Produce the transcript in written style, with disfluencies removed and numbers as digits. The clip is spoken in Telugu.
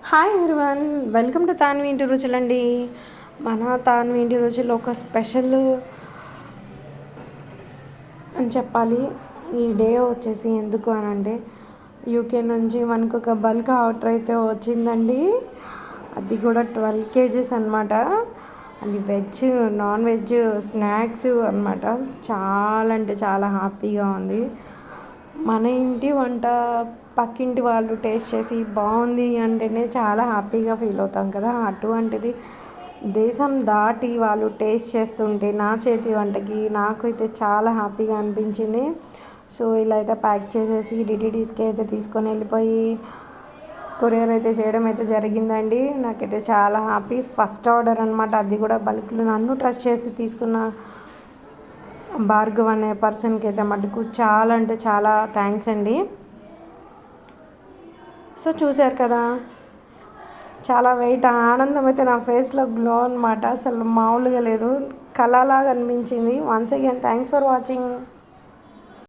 Hi everyone, welcome to Tanvi ఇంటి రుచులండి. మన తాన్వి ఇంటి రుచులు ఒక స్పెషల్ అని చెప్పాలి. ఈ డే వచ్చేసి ఎందుకు అని అంటే యూకే నుంచి మనకు ఒక బల్క్ ఆర్డర్ అయితే వచ్చిందండి. అది కూడా 12 kgs అనమాట. అది వెజ్, నాన్ వెజ్, స్నాక్స్ అనమాట. చాలా అంటే చాలా హ్యాపీగా ఉంది. మన ఇంటి వంట పక్కింటి వాళ్ళు టేస్ట్ చేసి బాగుంది అంటేనే చాలా హ్యాపీగా ఫీల్ అవుతాం కదా. అటువంటిది దేశం దాటి వాళ్ళు టేస్ట్ చేస్తుంటే నా చేతి వంటకి నాకైతే చాలా హ్యాపీగా అనిపించింది. సో ఇలా అయితే ప్యాక్ చేసేసి డిటీడీస్కి అయితే తీసుకొని వెళ్ళిపోయి కొరియర్ అయితే చేయడం అయితే జరిగిందండి. నాకైతే చాలా హ్యాపీ. ఫస్ట్ ఆర్డర్ అనమాట, అది కూడా బల్క్లో నన్ను ట్రస్ట్ చేసి తీసుకున్న భార్గవ్ అనే పర్సన్కి అయితే మటుకు చాలా అంటే చాలా థ్యాంక్స్ అండి. సో చూశారు కదా, చాలా వెయిట్ ఆనందం అయితే నా ఫేస్లో గ్లో అనమాట. అసలు మామూలుగా లేదు, కళలాగా అనిపించింది. Once again thanks for watching.